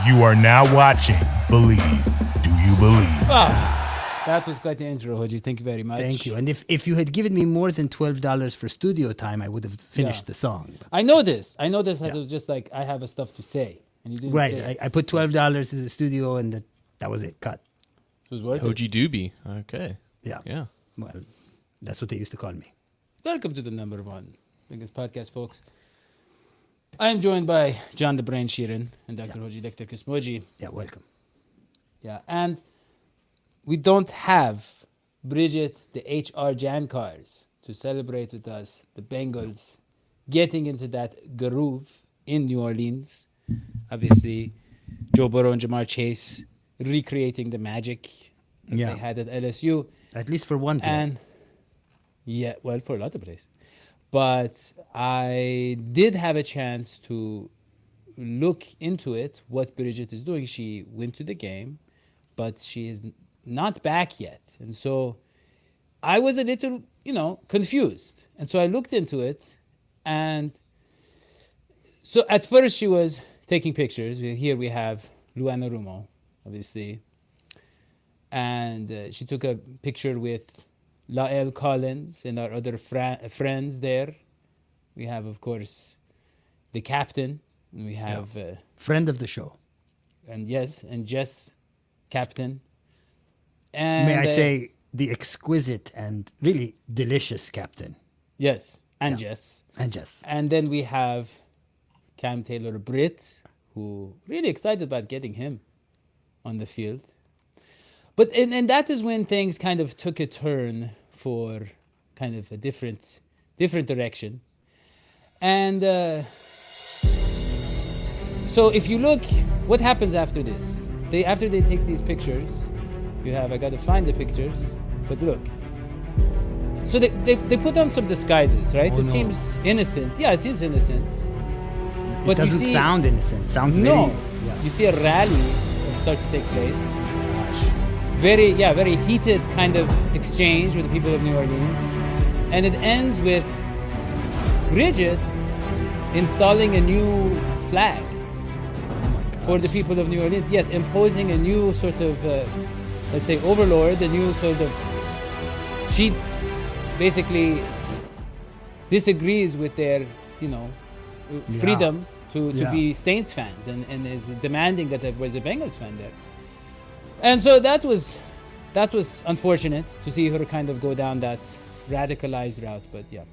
You are now watching Believe. Do you believe? That was quite the answer, Hoji. Thank you very much. Thank you. And if you had given me more than $12 for studio time, I would have finished the song. I know this. That it was just like, I have a stuff to say. And you didn't say Right. it. I put $12 in the studio, and that was it. Cut. It was worth it. Hoji Doobie. Okay. Yeah. Yeah. Well, that's what they used to call me. Welcome to the number one biggest podcast, folks. I am joined by John the Brain Sheeran and Dr. Hoji Dr. Kismoji. Yeah, welcome. Yeah, and we don't have Bridget, the HR Jankars, to celebrate with us the Bengals getting into that groove in New Orleans. Obviously, Joe Burrow and Jamar Chase recreating the magic they had at LSU. At least for one play. And yeah, well, for a lot of plays. But I did have a chance to look into it, what Bridget is doing. She went to the game, but she is not back yet. And so I was a little, confused. And so I looked into it. And so at first she was taking pictures. Here we have Luana Rumo, obviously. And she took a picture with Lael Collins and our other friends there. We have, of course, the captain. And we have... Friend of the show. And Jess, captain. And May I say the exquisite and really delicious captain. Yes, and Jess. And Jess. And then we have Cam Taylor-Britt, who really excited about getting him on the field. But and that is when things kind of took a turn for kind of a different direction. And so if you look, what happens after this? After they take these pictures, I got to find the pictures, but look. So they put on some disguises, right? Oh, it seems innocent. Yeah, it seems innocent. It doesn't sound innocent. It sounds no. very... Yeah. You see a rally start to take place. Very heated kind of exchange with the people of New Orleans. And it ends with Bridget installing a new flag for the people of New Orleans. Yes, imposing a new sort of, let's say, overlord, a new sort of... She basically disagrees with their, freedom to be Saints fans and is demanding that there was a Bengals fan there. And so that was unfortunate to see her kind of go down that radicalized route, but yeah.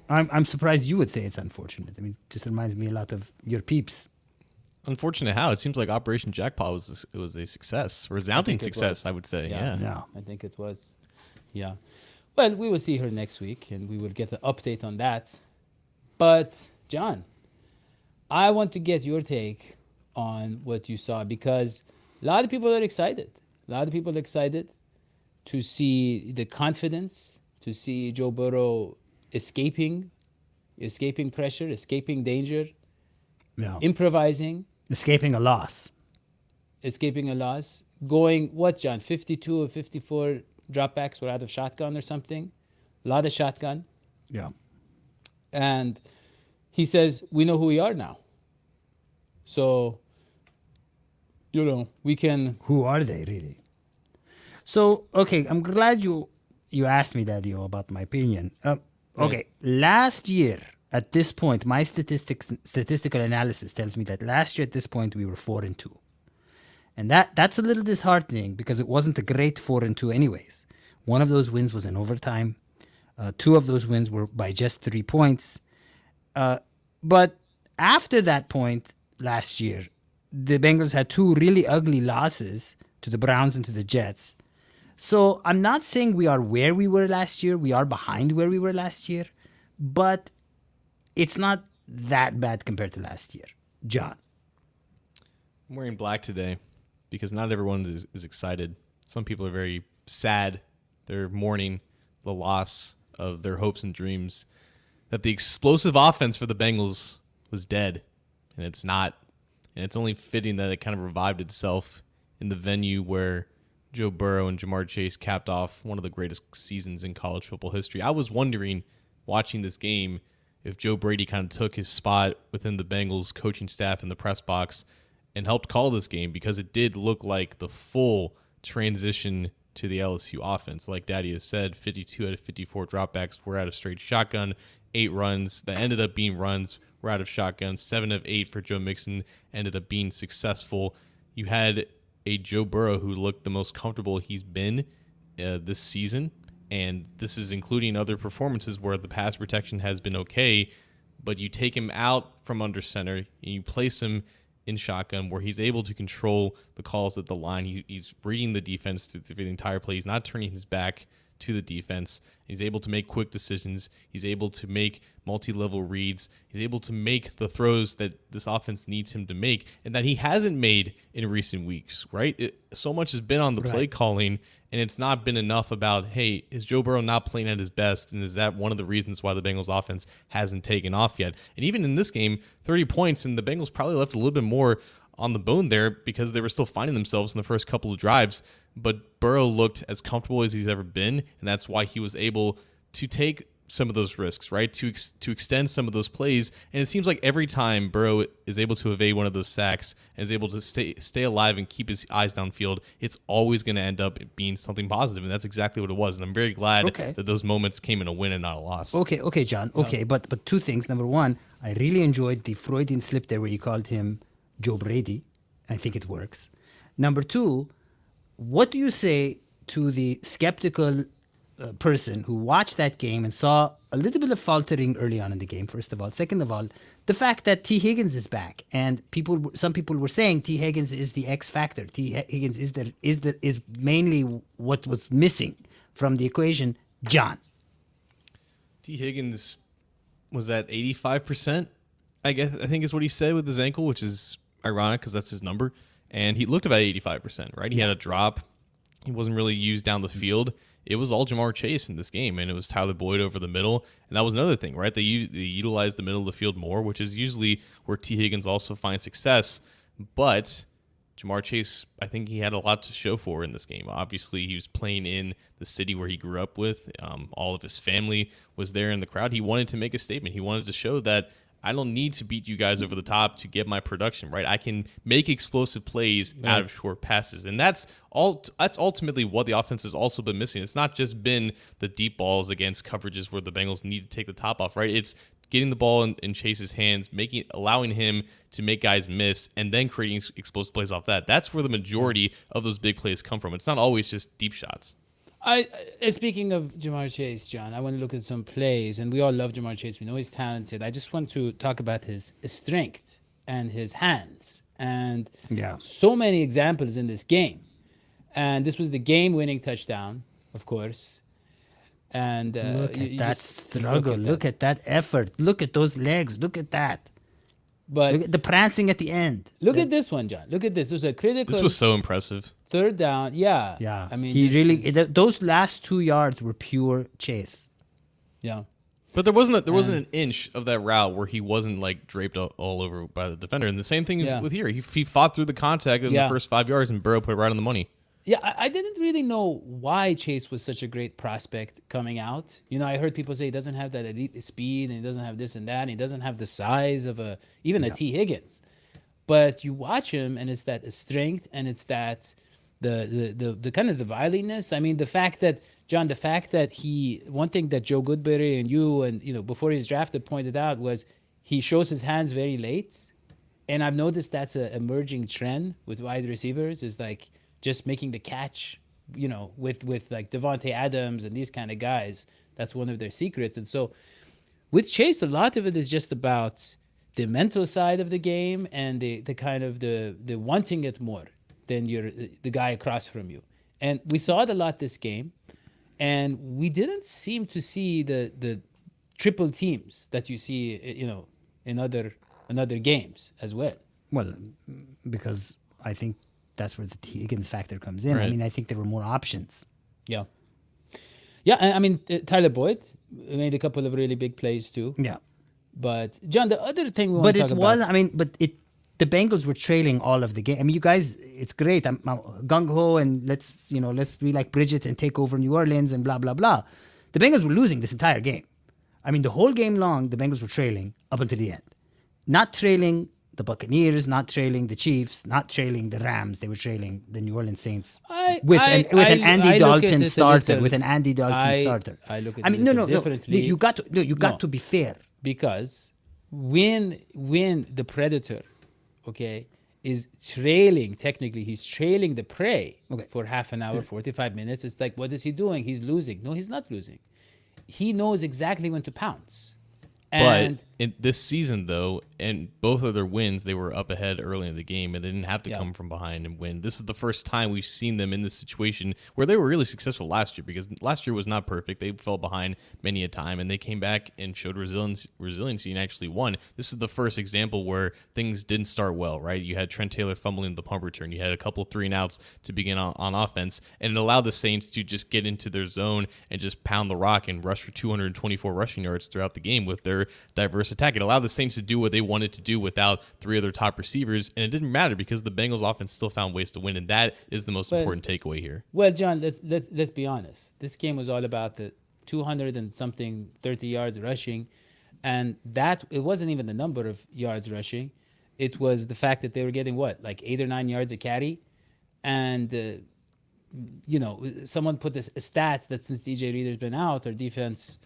I'm surprised you would say it's unfortunate. I mean, it just reminds me a lot of your peeps. Unfortunate how? It seems like Operation Jackpot was a success, resounding success, I would say. Yeah. I think it was. Yeah. Well, we will see her next week, and we will get an update on that. But, John, I want to get your take on what you saw, because a lot of people are excited. A lot of people are excited to see the confidence, to see Joe Burrow escaping pressure, escaping danger, improvising. Escaping a loss. Going, what, John? 52 or 54 dropbacks were out of shotgun or something. A lot of shotgun. Yeah. And he says, we know who we are now. So, we can... Who are they, really? So, okay, I'm glad you asked me that, about my opinion. Okay, last year, at this point, my statistical analysis tells me that last year at this point, we were 4-2. And that's a little disheartening because it wasn't a great 4-2 anyways. One of those wins was in overtime. Two of those wins were by just 3 points. But after that point last year, the Bengals had two really ugly losses to the Browns and to the Jets. So I'm not saying we are where we were last year. We are behind where we were last year. But it's not that bad compared to last year. John. I'm wearing black today because not everyone is excited. Some people are very sad. They're mourning the loss of their hopes and dreams, that the explosive offense for the Bengals was dead, and it's not. And it's only fitting that it kind of revived itself in the venue where Joe Burrow and Jamar Chase capped off one of the greatest seasons in college football history. I was wondering, watching this game, if Joe Brady kind of took his spot within the Bengals coaching staff in the press box and helped call this game because it did look like the full transition to the LSU offense. Like Daddy has said, 52 out of 54 dropbacks were out of straight shotgun, 8 runs that ended up being runs were out of shotgun, 7 of 8 for Joe Mixon ended up being successful. You had a Joe Burrow who looked the most comfortable he's been this season, and this is including other performances where the pass protection has been okay, but you take him out from under center and you place him in shotgun where he's able to control the calls at the line. He's reading the defense through the entire play. He's not turning his back to the defense. He's able to make quick decisions. He's able to make multi-level reads. He's able to make the throws that this offense needs him to make and that he hasn't made in recent weeks, right? So much has been on the play calling, and it's not been enough about, hey, is Joe Burrow not playing at his best, and is that one of the reasons why the Bengals offense hasn't taken off yet? And even in this game, 30 points, and the Bengals probably left a little bit more on the bone there because they were still finding themselves in the first couple of drives, but Burrow looked as comfortable as he's ever been, and that's why he was able to take some of those risks, right, to extend some of those plays. And it seems like every time Burrow is able to evade one of those sacks and is able to stay alive and keep his eyes downfield, it's always going to end up being something positive, and that's exactly what it was. And I'm very glad that those moments came in a win and not a loss. Okay, John. Okay, but two things. Number one, I really enjoyed the Freudian slip there where you called him Joe Brady. I think it works. Number two, what do you say to the skeptical person who watched that game and saw a little bit of faltering early on in the game, first of all? Second of all, the fact that T. Higgins is back, and some people were saying T. Higgins is the X factor. T. Higgins is mainly what was missing from the equation. John. T. Higgins was at 85%, I think is what he said with his ankle, which is ironic because that's his number. And he looked about 85%, right? He had a drop. He wasn't really used down the field. It was all Jamar Chase in this game, and it was Tyler Boyd over the middle. And that was another thing, right? They utilized the middle of the field more, which is usually where T. Higgins also finds success. But Jamar Chase, I think he had a lot to show for in this game. Obviously, he was playing in the city where he grew up with. All of his family was there in the crowd. He wanted to make a statement. He wanted to show that I don't need to beat you guys over the top to get my production, right? I can make explosive plays out of short passes. And that's ultimately what the offense has also been missing. It's not just been the deep balls against coverages where the Bengals need to take the top off, right? It's getting the ball in Chase's hands, allowing him to make guys miss, and then creating explosive plays off that. That's where the majority of those big plays come from. It's not always just deep shots. Speaking of Jamar Chase, John, I want to look at some plays, and we all love Jamar Chase. We know he's talented. I just want to talk about his strength and his hands, and so many examples in this game. And this was the game-winning touchdown, of course. And look at that struggle. Look at that effort. Look at those legs. Look at that. But look at the prancing at the end. Look at this one, John. Look at this. There's a critical. This was so impressive. Third down. Yeah. I mean, he really. Those last 2 yards were pure Chase. Yeah. But there wasn't an inch of that route where he wasn't like draped all over by the defender. And the same thing with here. He fought through the contact in the first 5 yards, and Burrow put it right on the money. Yeah, I didn't really know why Chase was such a great prospect coming out. You know, I heard people say he doesn't have that elite speed, and he doesn't have this and that, and he doesn't have the size of a T. Higgins. But you watch him, and it's that strength, and it's that the kind of the violence. I mean, the fact that one thing that Joe Goodberry and you and before he was drafted pointed out was he shows his hands very late, and I've noticed that's an emerging trend with wide receivers is like just making the catch, with like Devontae Adams and these kind of guys. That's one of their secrets. And so with Chase, a lot of it is just about the mental side of the game and the kind of the wanting it more than the guy across from you. And we saw it a lot this game, and we didn't seem to see the triple teams that you see, in other games as well. Well, because I think that's where the T. Higgins factor comes in. Right. I mean, I think there were more options. Yeah. Yeah, I mean, Tyler Boyd made a couple of really big plays too. Yeah. But, John, the other thing we want to talk about... the Bengals were trailing all of the game. I mean, you guys, it's great. I'm gung-ho, and let's be like Bridget and take over New Orleans and blah, blah, blah. The Bengals were losing this entire game. I mean, the whole game long, the Bengals were trailing up until the end. Not trailing the Buccaneers, not trailing the Chiefs, not trailing the Rams. They were trailing the New Orleans Saints with an Andy Dalton starter. With an Andy Dalton starter. I look at I it mean, no. differently. You got to be fair. Because when the predator, okay, is trailing, technically he's trailing the prey for half an hour, 45 minutes. It's like, what is he doing? He's losing. No, he's not losing. He knows exactly when to pounce. And but in this season, though, and both of their wins, they were up ahead early in the game, and they didn't have to come from behind and win. This is the first time we've seen them in this situation where they were really successful last year, because last year was not perfect. They fell behind many a time, and they came back and showed resiliency and actually won. This is the first example where things didn't start well, right? You had Trent Taylor fumbling the punt return. You had a couple 3-and-outs to begin on offense, and it allowed the Saints to just get into their zone and just pound the rock and rush for 224 rushing yards throughout the game with their diverse attack. It allowed the Saints to do what they wanted to do without three of their top receivers, and it didn't matter because the Bengals offense still found ways to win, and that is the most important takeaway here. Well, John, let's be honest. This game was all about the 200 and something 30 yards rushing, and that it wasn't even the number of yards rushing. It was the fact that they were getting like 8 or 9 yards a carry, and someone put this a stat that since DJ Reader's been out, our defense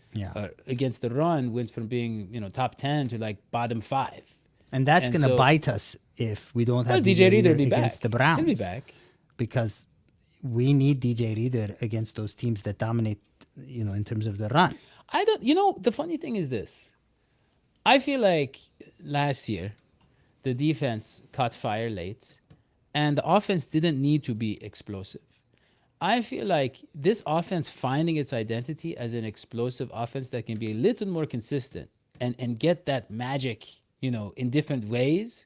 against the run went from being top 10 to like bottom 5. And that's going to bite us if we don't have DJ Reader against the Browns. He'll be back. Because we need DJ Reader against those teams that dominate, in terms of the run. The funny thing is this. I feel like last year, the defense caught fire late, and the offense didn't need to be explosive. I feel like this offense finding its identity as an explosive offense that can be a little more consistent and get that magic, in different ways,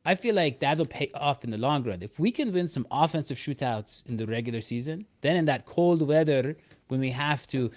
I feel like that'll pay off in the long run. If we can win some offensive shootouts in the regular season, then in that cold weather, when we have to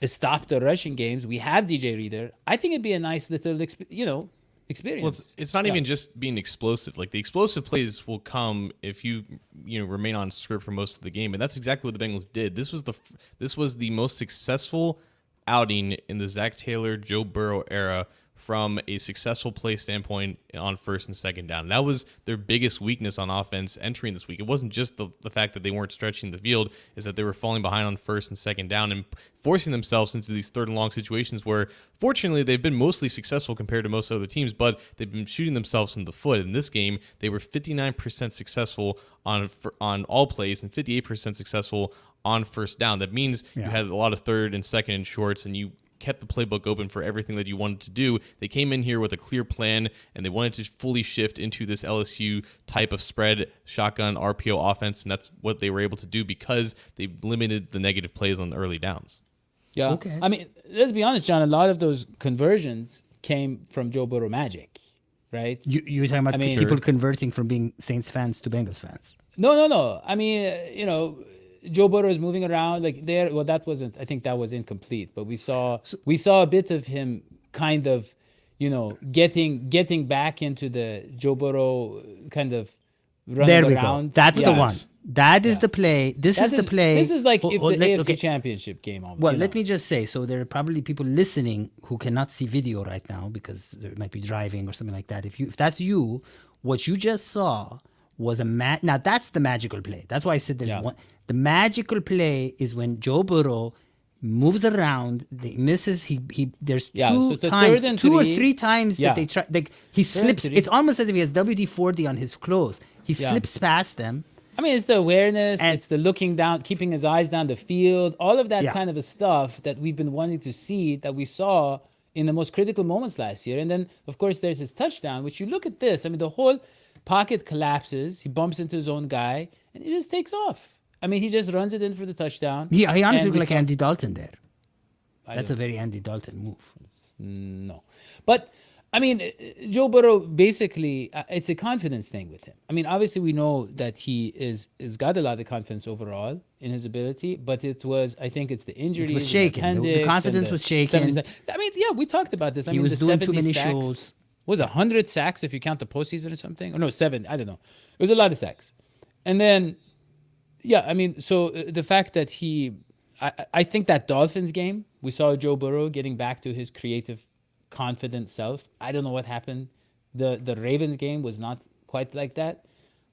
stop the rushing games, we have DJ Reader. I think it'd be a nice little, experience. Well, it's not even just being explosive. Like, the explosive plays will come if you remain on script for most of the game, and that's exactly what the Bengals did. This was the most successful outing in the Zach Taylor, Joe Burrow era from a successful play standpoint on first and second down. That was their biggest weakness on offense entering this week. It wasn't just the fact that they weren't stretching the field, is that they were falling behind on first and second down and forcing themselves into these third and long situations where, fortunately, they've been mostly successful compared to most other teams, but they've been shooting themselves in the foot. In this game, they were 59% successful on all plays and 58% successful on first down. That means you had a lot of third and second and shorts, and you kept the playbook open for everything that you wanted to do. They came in here with a clear plan, and they wanted to fully shift into this LSU type of spread shotgun RPO offense, and that's what they were able to do because they limited the negative plays on the early downs. Yeah. Okay. I mean, let's be honest, John, a lot of those conversions came from Joe Burrow magic, right? You're talking about people converting from being Saints fans to Bengals fans. No. I mean, Joe Burrow is moving around like there. Well, that wasn't. I think that was incomplete. But we saw a bit of him kind of, getting back into the Joe Burrow kind of running there we around. Go. That's the one. That is the play. This is the play. This is like if the AFC Championship game. Well, let me just say. So there are probably people listening who cannot see video right now because they might be driving or something like that. If that's you, what you just saw was now that's the magical play. That's why I said there's one. The magical play is when Joe Burrow moves around, he misses. There's two or three times that they try. Like he slips. It's almost as if he has WD-40 on his clothes. He slips past them. I mean, it's the awareness. It's the looking down, keeping his eyes down the field. All of that kind of a stuff that we've been wanting to see, that we saw in the most critical moments last year. And then, of course, there's his touchdown. Which you look at this. I mean, the whole pocket collapses. He bumps into his own guy, and he just takes off. I mean, he just runs it in for the touchdown. Yeah, he honestly looked like Andy Dalton there. That's a very Andy Dalton move. No. But, I mean, Joe Burrow, basically, it's a confidence thing with him. I mean, obviously, we know that he is got a lot of confidence overall in his ability, but I think it's the injury. It was shaken. The confidence was shaken. I mean, we talked about this. He was doing too many shows. Was 100 sacks if you count the postseason or something? Or no, 7. I don't know. It was a lot of sacks. And then, I mean, so the fact that I think that Dolphins game, we saw Joe Burrow getting back to his creative, confident self. I don't know what happened The Ravens game was not quite like that,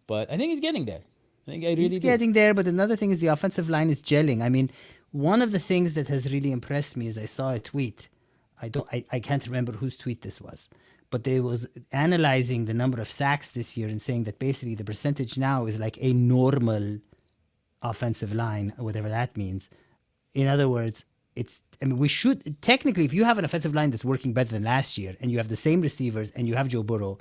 but I think he's getting there. I think I really He's getting there, but another thing is the offensive line is gelling. I mean, one of the things that has really impressed me is I saw a tweet. I can't remember whose tweet this was, but they was analyzing the number of sacks this year and saying that basically the percentage now is like a normal offensive line, whatever that means. In other words, we should technically, if you have an offensive line that's working better than last year and you have the same receivers and you have Joe Burrow,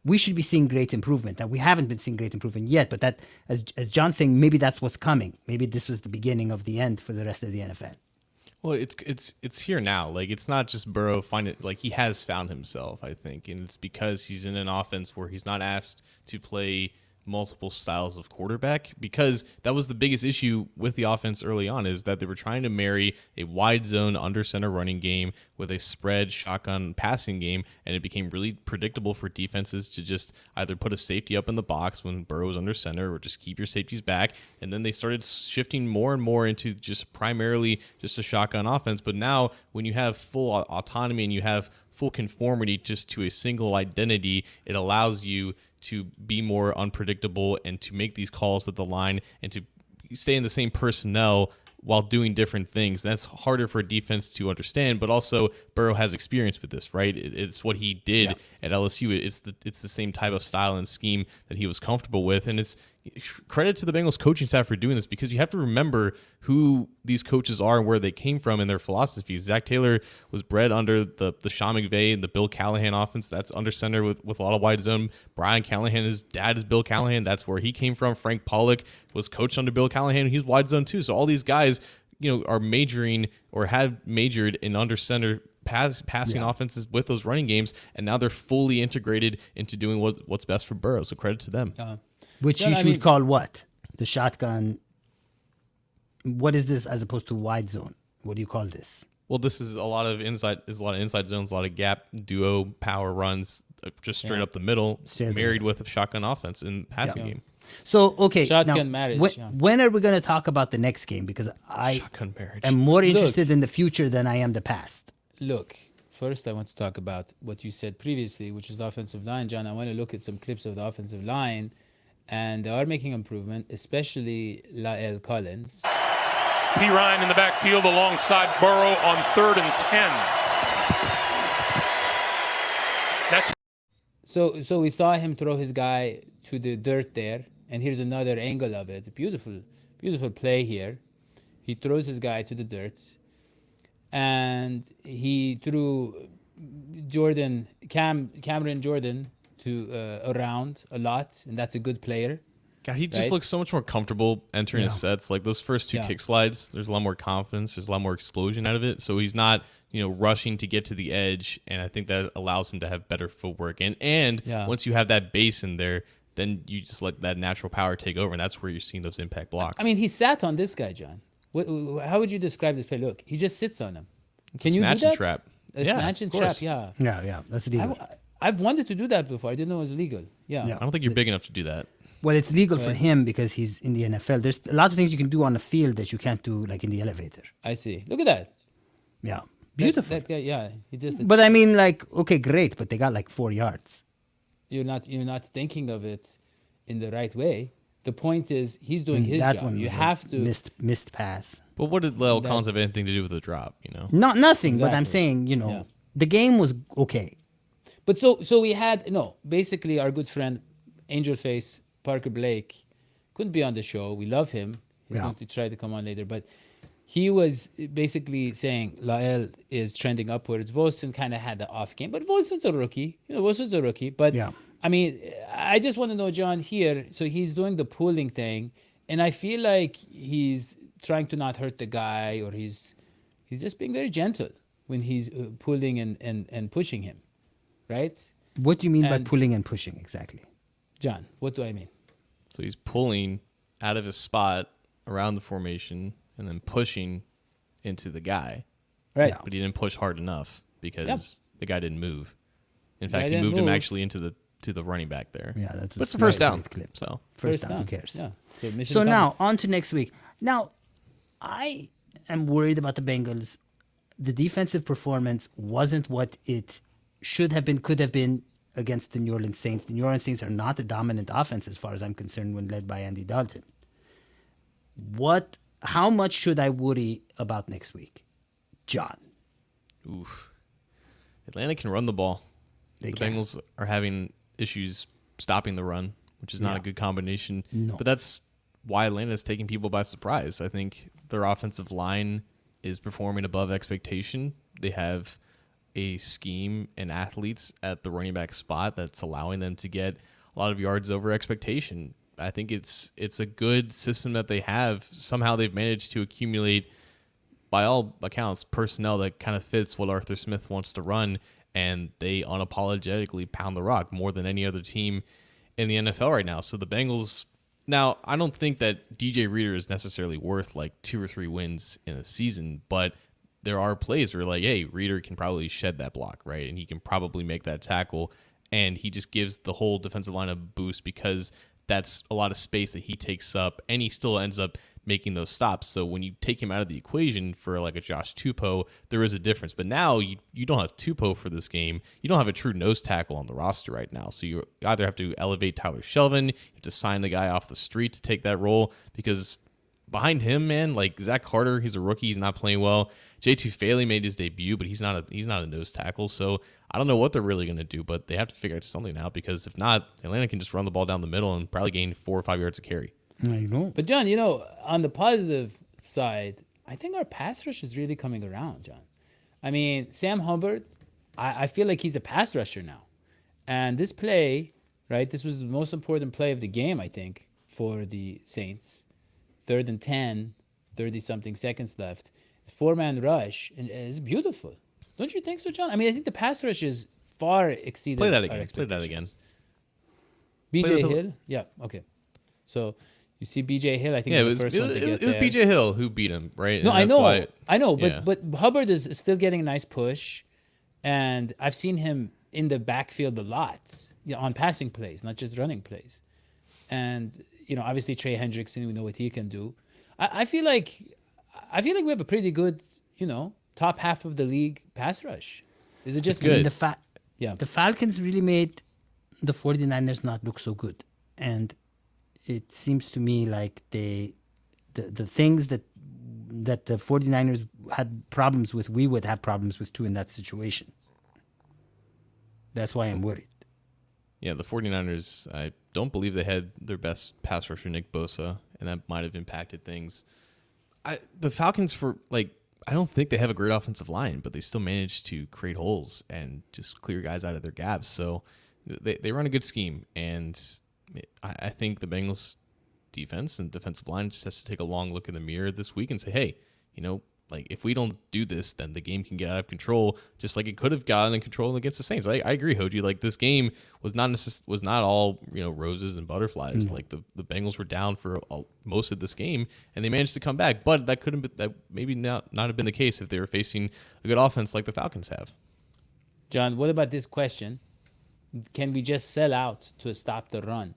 we should be seeing great improvement. Now, we haven't been seeing great improvement yet, but that, as John's saying, maybe that's what's coming. Maybe this was the beginning of the end for the rest of the NFL. Well, it's here now. Like, it's not just Burrow he has found himself, I think, and it's because he's in an offense where he's not asked to play multiple styles of quarterback, because that was the biggest issue with the offense early on, is that they were trying to marry a wide zone under center running game with a spread shotgun passing game, and it became really predictable for defenses to just either put a safety up in the box when Burrow was under center or just keep your safeties back. And then they started shifting more and more into just primarily just a shotgun offense. But now when you have full autonomy and you have full conformity just to a single identity, it allows you to be more unpredictable and to make these calls at the line and to stay in the same personnel while doing different things. That's harder for a defense to understand, but also Burrow has experience with this, right? It's what he did at LSU. It's the same type of style and scheme that he was comfortable with, and it's credit to the Bengals coaching staff for doing this, because you have to remember who these coaches are and where they came from and their philosophies. Zach Taylor was bred under the Sean McVay and the Bill Callahan offense. That's under center with a lot of wide zone. Brian Callahan, his dad is Bill Callahan. That's where he came from. Frank Pollock was coached under Bill Callahan. He's wide zone too. So all these guys, are majoring or have majored in under center passing offenses with those running games, and now they're fully integrated into doing what's best for Burrow. So credit to them. Which you should call what? The shotgun. What is this as opposed to wide zone? What do you call this? Well, this is a lot of inside zones, a lot of gap duo power runs, just straight up the middle, married with a shotgun offense in passing game. So, okay. Shotgun marriage. When are we going to talk about the next game? Because I Shotgun marriage. am more interested in the future than I am the past. Look, first I want to talk about what you said previously, which is the offensive line. John, I want to look at some clips of the offensive line, and they are making improvement, especially La'el Collins. P. Ryan in the backfield alongside Burrow on 3rd and 10. So we saw him throw his guy to the dirt there, and here's another angle of it. Beautiful play here. He throws his guy to the dirt, and he threw Cameron Jordan to around a lot, and that's a good player. God, he just looks so much more comfortable entering his sets. Like those first two kick slides, there's a lot more confidence. There's a lot more explosion out of it. So he's not, rushing to get to the edge. And I think that allows him to have better footwork. And once you have that base in there, then you just let that natural power take over. And that's where you're seeing those impact blocks. I mean, he sat on this guy, John. How would you describe this play? Look, he just sits on him. Can you do that? Snatch and trap. A snatch and trap, yeah. Yeah, that's legal. I've wanted to do that before. I didn't know it was legal. Yeah. I don't think you're big enough to do that. Well, it's legal for him because he's in the NFL. There's a lot of things you can do on the field that you can't do like in the elevator. I see. Look at that. Yeah. Beautiful. That guy, he just. But I mean, okay, great, but they got 4 yards. You're not thinking of it in the right way. The point is, he's doing his that job. One you was have to missed pass. But what did La'el Collins have anything to do with the drop? Nothing. Exactly. But I'm saying, the game was okay. But so we had basically our good friend Angel Face Parker Blake couldn't be on the show. We love him. He's going to try to come on later, but he was basically saying La'el is trending upwards. Volson kind of had the off game, but Volson's a rookie. Volson's a rookie. But I mean, I just want to know, John, here. So he's doing the pulling thing, and I feel like he's trying to not hurt the guy, or he's just being very gentle when he's pulling and pushing him, right? What do you mean by pulling and pushing exactly? John, what do I mean? So he's pulling out of his spot around the formation and then pushing into the guy. Right. But he didn't push hard enough because the guy didn't move. In fact, guy he moved didn't him move. actually into the running back there. Yeah, that's but it's the first down. Clip. So First down, who cares? Yeah. So now, on to next week. Now, I am worried about the Bengals. The defensive performance wasn't what it should have been, could have been against the New Orleans Saints. The New Orleans Saints are not a dominant offense as far as I'm concerned when led by Andy Dalton. How much should I worry about next week? John. Oof. Atlanta can run the ball. They the can. Bengals are having issues stopping the run, which is not a good combination. No. But that's why Atlanta is taking people by surprise. I think their offensive line is performing above expectation. They have a scheme and athletes at the running back spot that's allowing them to get a lot of yards over expectation. I think it's a good system that they have. Somehow they've managed to accumulate, by all accounts, personnel that kind of fits what Arthur Smith wants to run, and they unapologetically pound the rock more than any other team in the NFL right now. So the Bengals, now I don't think that DJ Reader is necessarily worth like 2 or 3 wins in a season, but there are plays where like, hey, Reader can probably shed that block, right? And he can probably make that tackle, and he just gives the whole defensive line a boost because that's a lot of space that he takes up, and he still ends up making those stops. So when you take him out of the equation for like a Josh Tupou, there is a difference. But now you don't have Tupou for this game. You don't have a true nose tackle on the roster right now. So you either have to elevate Tyler Shelvin, you have to sign the guy off the street to take that role, because behind him, man, like Zach Carter, he's a rookie, he's not playing well. J2 Faley made his debut, but he's not a nose tackle. So I don't know what they're really going to do, but they have to figure out something out, because if not, Atlanta can just run the ball down the middle and probably gain 4 or 5 yards of carry. I know. But John, on the positive side, I think our pass rush is really coming around, John. I mean, Sam Hubbard, I feel like he's a pass rusher now. And this play, right, this was the most important play of the game, I think, for the Saints. 3rd and 10, 30-something seconds left. 4-man rush, and it's beautiful. Don't you think so, John? I mean, I think the pass rush is far exceeded Play that our again. Play that again. BJ Hill? Yeah, okay. So you see BJ Hill, I think Yeah, was the first one to get it was there. BJ Hill who beat him, right? No, And I that's know. why- I know, yeah. but Hubbard is still getting a nice push, and I've seen him in the backfield a lot, on passing plays, not just running plays. And obviously Trey Hendrickson, we know what he can do. I feel like we have a pretty good, top half of the league pass rush. Is it just good. Yeah. The Falcons really made the 49ers not look so good. And it seems to me like the things that the 49ers had problems with, we would have problems with too in that situation. That's why I'm worried. Yeah, the 49ers, I don't believe they had their best pass rusher, Nick Bosa, and that might have impacted things. The Falcons, I don't think they have a great offensive line, but they still managed to create holes and just clear guys out of their gaps. So they run a good scheme, and I think the Bengals defense and defensive line just has to take a long look in the mirror this week and say, hey, if we don't do this, then the game can get out of control, just like it could have gotten in control against the Saints. I agree, Hoji. Like, this game was not all roses and butterflies. No. Like the Bengals were down for most of this game, and they managed to come back. But that maybe not have been the case if they were facing a good offense like the Falcons have. John, what about this question? Can we just sell out to stop the run?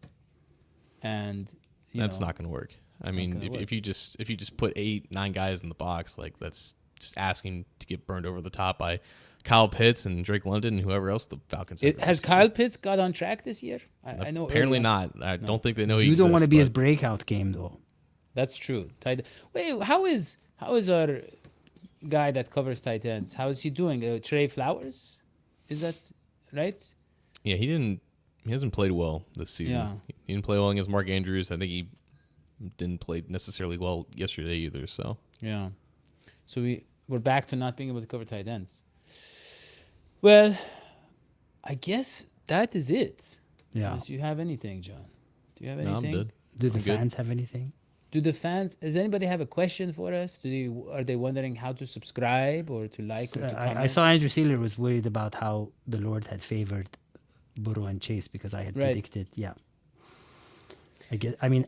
And That's not going to work. I mean, gonna if you just put 8-9 guys in the box, like, that's just asking to get burned over the top by Kyle Pitts and Drake London and whoever else the Falcons have. Has Kyle Pitts got on track this year? I know Apparently early on- not. I don't think they know he You don't want to exists, be his but- breakout game, though. That's true. Wait, how is our guy that covers tight ends? How is he doing? Trey Flowers, is that right? Yeah, he hasn't played well this season. Yeah. He didn't play well against Mark Andrews. I think he didn't play necessarily well yesterday either. So Yeah. So we're back to not being able to cover tight ends. Well, I guess that is it. Yeah. Unless you have anything, John. Do you have no, I'm anything? good. Do the I'm good. fans have anything? Does anybody have a question for us? Are they wondering how to subscribe or to like or to comment? I saw Andrew Sealer was worried about how the Lord had favored Burrow and Chase because I had Right. predicted. Yeah. I mean,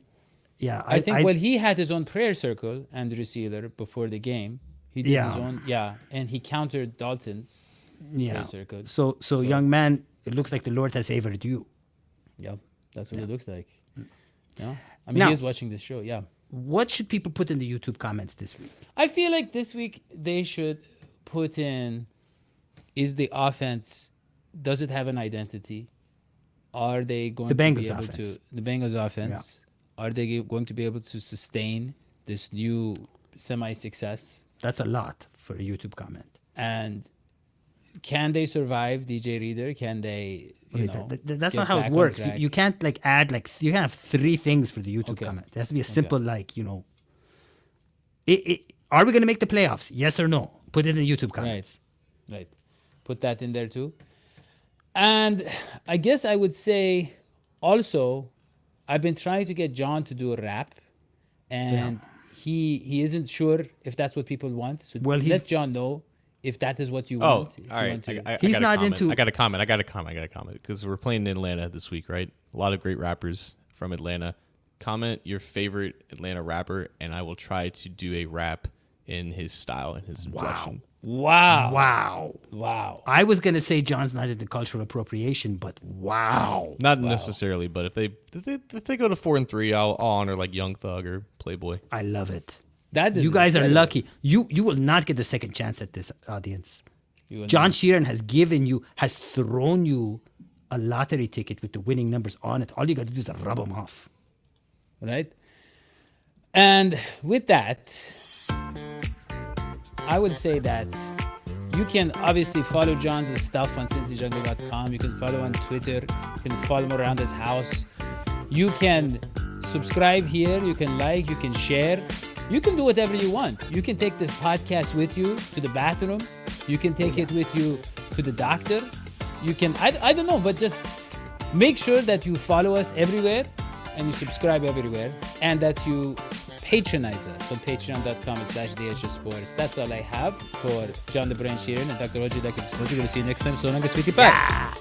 yeah. I think he had his own prayer circle, Andrew Sealer, before the game. He did his own, and he countered Dalton's prayer circle. So young man, it looks like the Lord has favored you. Yeah, that's what it looks like. Yeah, I mean, Now- he is watching this show. Yeah, What should people put in the YouTube comments this week? I feel like this week they should put in: is the offense, does it have an identity? Are they going The to be Bengals able offense. to the Bengals offense? Are they going to be able to sustain this new semi-success? That's a lot for a YouTube comment. And can they survive DJ Reader? Can they? You know, That's get not how back it on works. track? You can't like add like you can't have 3 things for the YouTube Okay. comment. It has to be a simple like are we going to make the playoffs? Yes or no? Put it in the YouTube comment. Right. Put that in there too. And I guess I would say also, I've been trying to get John to do a rap, and he isn't sure if that's what people want. So Well, let John know if that is what you Oh, want. If all you right. want to. He's got a not comment. into- I got a comment because we're playing in Atlanta this week, right? A lot of great rappers from Atlanta. Comment your favorite Atlanta rapper, and I will try to do a rap in his style and his inflection. Wow. I was going to say John's not into cultural appropriation, but wow. Not necessarily, but if they go to 4-3, I'll honor like Young Thug or Playboy. I love it. That is You guys are incredible. lucky. You will not get the second chance at this audience. You will John not. Sheeran has thrown you a lottery ticket with the winning numbers on it. All you got to do is rub them off. Right? And with that, I would say that you can obviously follow John's stuff on cincyjungle.com. You can follow on Twitter. You can follow him around his house. You can subscribe here. You can like. You can share. You can do whatever you want. You can take this podcast with you to the bathroom. You can take it with you to the doctor. You can, I don't know, but just make sure that you follow us everywhere and you subscribe everywhere, and that you patronize us on patreon.com/DHS Sports. That's all I have for John the Brain Sheeran and Dr. Oji. We'll see you next time. So long, sweetie pie.